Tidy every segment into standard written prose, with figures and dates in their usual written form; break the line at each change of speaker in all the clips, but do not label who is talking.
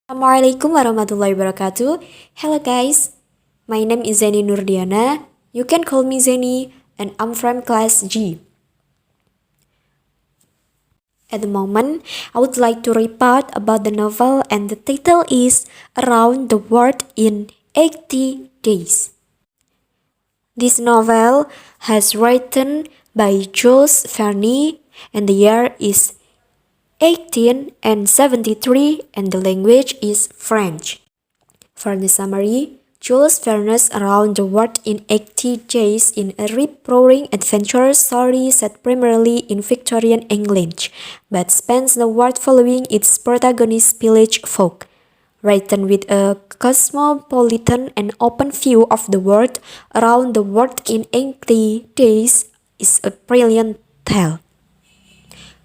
Assalamualaikum warahmatullahi wabarakatuh. Hello guys, my name is Zeni Nurdiana. You can call me Zeni and I'm from class G. At the moment, I would like to report about the novel and the title is Around the World in 80 Days. This novel has written by Jules Verne and the year is 1873 and the language is French. For the summary, Jules Verne's Around the World in 80 Days is a rip-roaring adventure story set primarily in Victorian England, but spans the world following its protagonist village folk. Written with a cosmopolitan and open view of the world, Around the World in 80 Days is a brilliant tale.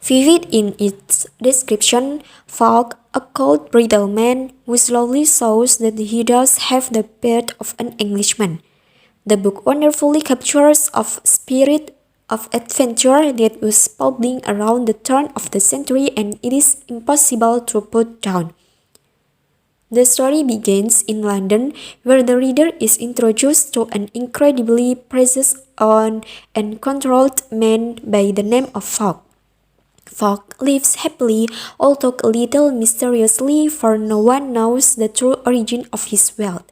Vivid in its description, Fogg, a cold, brittle man who slowly shows that he does have the beard of an Englishman. The book wonderfully captures the spirit of adventure that was bubbling around the turn of the century and it is impossible to put down. The story begins in London, where the reader is introduced to an incredibly precious and controlled man by the name of Fogg. Fogg lives happily, although a little mysteriously, for no one knows the true origin of his wealth.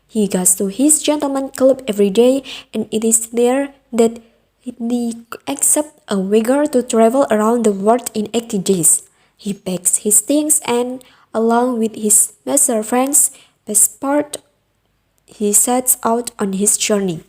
He goes to his gentleman club every day, and it is there that he accepts a wager to travel around the world in 80 days. He packs his things and, along with his master friend's passport, he sets out on his journey.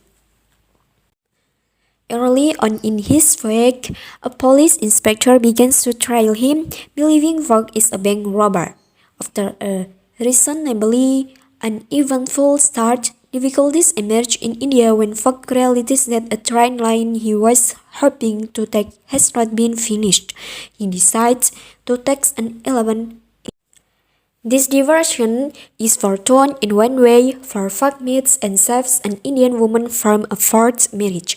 Early on in his voyage, a police inspector begins to trail him, believing Fogg is a bank robber. After a reasonably uneventful start, difficulties emerge in India when Fogg realizes that a train line he was hoping to take has not been finished. He decides to take an elephant. This diversion is foretold in one way, for Fogg meets and saves an Indian woman from a forced marriage.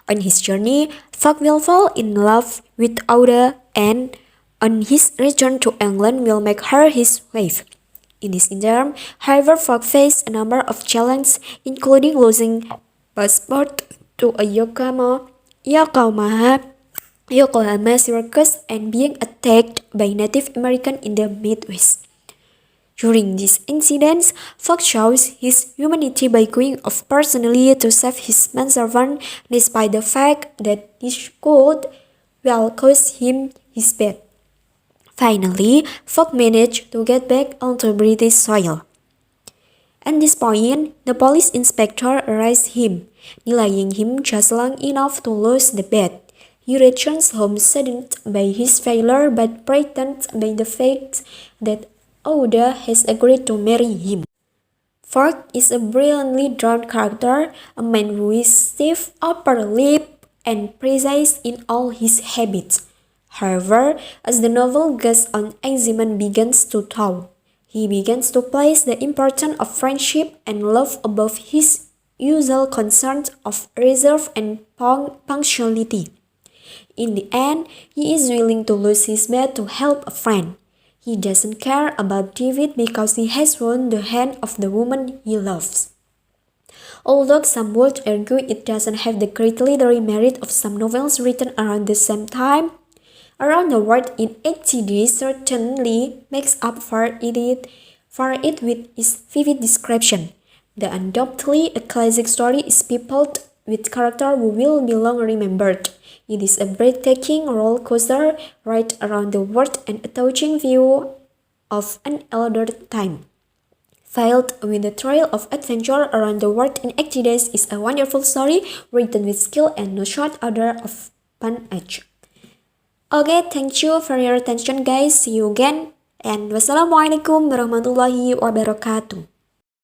On his journey, Fogg will fall in love with Auda and, on his return to England, will make her his wife. In this interim, however, Fogg faced a number of challenges, including losing passport to a Yokohama circus and being attacked by Native Americans in the Midwest. During these incidents, Fogg shows his humanity by going off personally to save his manservant, despite the fact that this could well cost him his bed. Finally, Fogg managed to get back onto British soil. At this point, the police inspector arrests him, delaying him just long enough to lose the bet. He returns home saddened by his failure but frightened by the fact that Auda has agreed to marry him. Fogg is a brilliantly drawn character, a man who is stiff upper lip and precise in all his habits. However, as the novel goes on, excitement begins to thaw. He begins to place the importance of friendship and love above his usual concerns of reserve and punctuality. In the end, he is willing to lose his bed to help a friend. He doesn't care about David because he has won the hand of the woman he loves. Although some would argue it doesn't have the great literary merit of some novels written around the same time, Around the World in 80 Days certainly makes up for it with its vivid description. The undoubtedly a classic story is peopled with characters who will be long remembered. It is a breathtaking roller coaster ride around the world and a touching view of an elder time. Filled with the thrill of adventure, Around the World in 80 Days is a wonderful story written with skill and no short order of panache. Okay, thank you for your attention guys. See you again and wassalamualaikum warahmatullahi wabarakatuh.